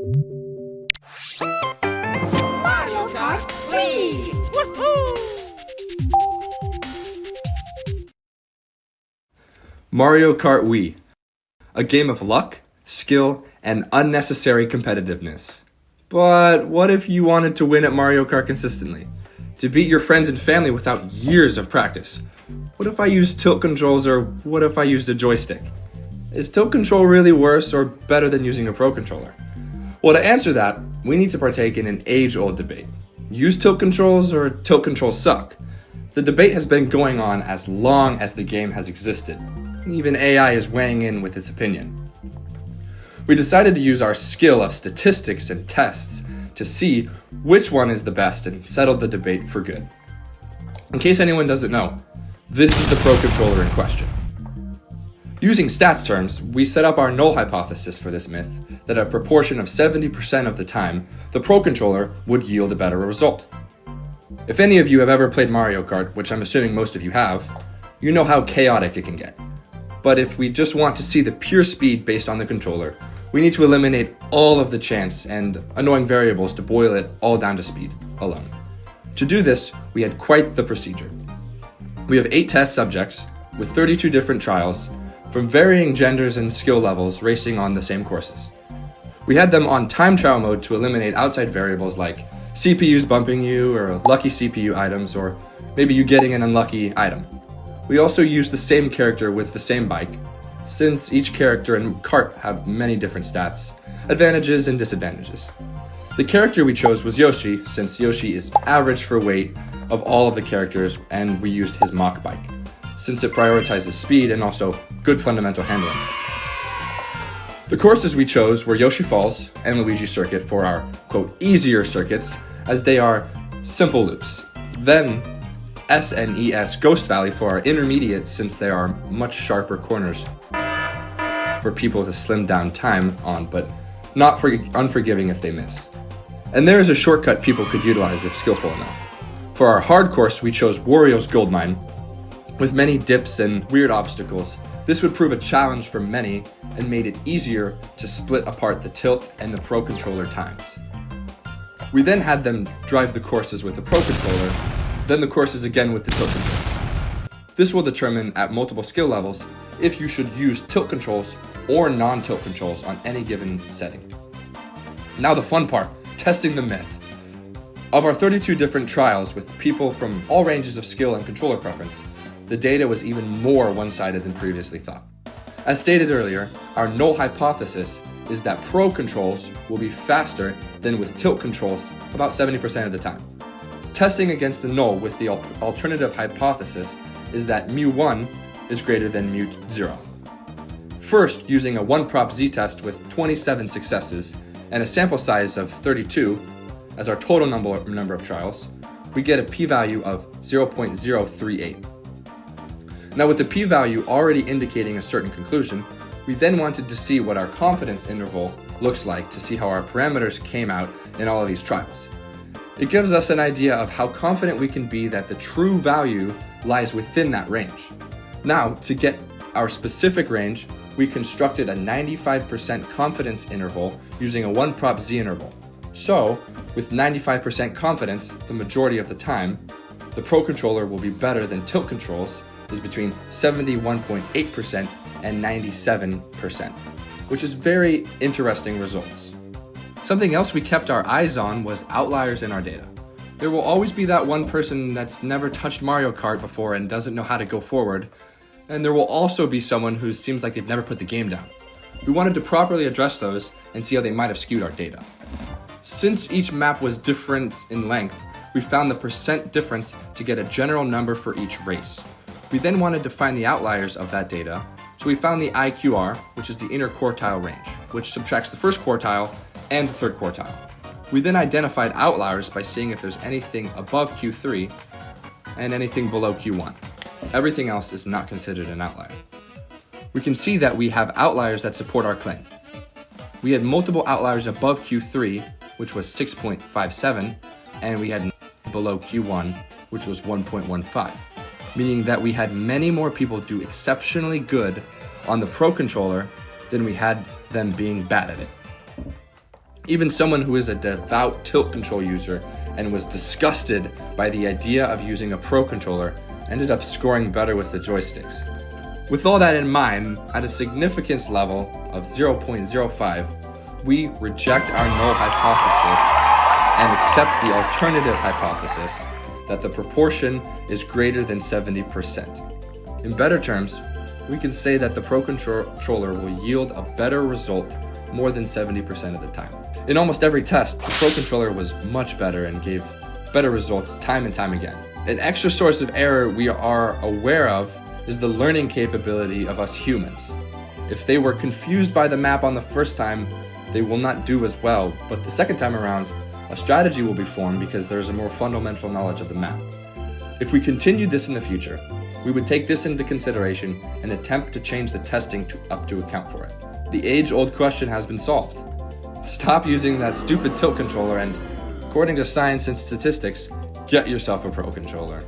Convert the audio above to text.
Mario Kart Wii! Mario Kart Wii, a game of luck, skill, and unnecessary competitiveness. But what if you wanted to win at Mario Kart consistently? To beat your friends and family without years of practice? What if I used tilt controls, or what if I used a joystick? Is tilt control really worse or better than using a pro controller? Well, to answer that, we need to partake in an age-old debate. Use tilt controls or tilt controls suck? The debate has been going on as long as the game has existed. Even AI is weighing in with its opinion. We decided to use our skill of statistics and tests to see which one is the best and settle the debate for good. In case anyone doesn't know, this is the pro controller in question. Using stats terms, we set up our null hypothesis for this myth that a proportion of 70% of the time, the pro controller would yield a better result. If any of you have ever played Mario Kart, which I'm assuming most of you have, you know how chaotic it can get. But if we just want to see the pure speed based on the controller, we need to eliminate all of the chance and annoying variables to boil it all down to speed alone. To do this, we had quite the procedure. We have 8 test subjects with 32 different trials from varying genders and skill levels racing on the same courses. We had them on time trial mode to eliminate outside variables like CPUs bumping you or lucky CPU items, or maybe you getting an unlucky item. We also used the same character with the same bike, since each character and kart have many different stats, advantages and disadvantages. The character we chose was Yoshi, since Yoshi is average for weight of all of the characters, and we used his mock bike, since it prioritizes speed and also good fundamental handling. The courses we chose were Yoshi Falls and Luigi Circuit for our, quote, easier circuits, as they are simple loops. Then SNES Ghost Valley for our intermediate, since they are much sharper corners for people to slim down time on, but not for unforgiving if they miss. And there is a shortcut people could utilize if skillful enough. For our hard course, we chose Wario's Gold Mine, with many dips and weird obstacles. This would prove a challenge for many and made it easier to split apart the tilt and the pro controller times. We then had them drive the courses with the pro controller, then the courses again with the tilt controls. This will determine at multiple skill levels if you should use tilt controls or non-tilt controls on any given setting. Now the fun part, testing the myth. Of our 32 different trials with people from all ranges of skill and controller preference, the data was even more one-sided than previously thought. As stated earlier, our null hypothesis is that pro controls will be faster than with tilt controls about 70% of the time. Testing against the null with the alternative hypothesis is that mu1 is greater than mu0. First, using a 1-prop z-test with 27 successes and a sample size of 32 as our total number of trials, we get a p-value of 0.038. Now, with the p-value already indicating a certain conclusion, we then wanted to see what our confidence interval looks like to see how our parameters came out in all of these trials. It gives us an idea of how confident we can be that the true value lies within that range. Now, to get our specific range, we constructed a 95% confidence interval using a 1-prop z interval. So, with 95% confidence, the majority of the time, the pro controller will be better than tilt controls is between 71.8% and 97%, which is very interesting results. Something else we kept our eyes on was outliers in our data. There will always be that one person that's never touched Mario Kart before and doesn't know how to go forward, and there will also be someone who seems like they've never put the game down. We wanted to properly address those and see how they might have skewed our data. Since each map was different in length, we found the percent difference to get a general number for each race. We then wanted to find the outliers of that data, so we found the IQR, which is the inner quartile range, which subtracts the first quartile and the third quartile. We then identified outliers by seeing if there's anything above Q3 and anything below Q1. Everything else is not considered an outlier. We can see that we have outliers that support our claim. We had multiple outliers above Q3, which was 6.57, and we had below Q1, which was 1.15, meaning that we had many more people do exceptionally good on the Pro Controller than we had them being bad at it. Even someone who is a devout tilt control user and was disgusted by the idea of using a pro controller ended up scoring better with the joysticks. With all that in mind, at a significance level of 0.05, we reject our null hypothesis and accept the alternative hypothesis that the proportion is greater than 70%. In better terms, we can say that the Pro Controller will yield a better result more than 70% of the time. In almost every test, the Pro Controller was much better and gave better results time and time again. An extra source of error we are aware of is the learning capability of us humans. If they were confused by the map on the first time, they will not do as well, but the second time around, a strategy will be formed because there is a more fundamental knowledge of the map. If we continued this in the future, we would take this into consideration and attempt to change the testing to account for it. The age-old question has been solved. Stop using that stupid tilt controller and, according to science and statistics, get yourself a Pro Controller.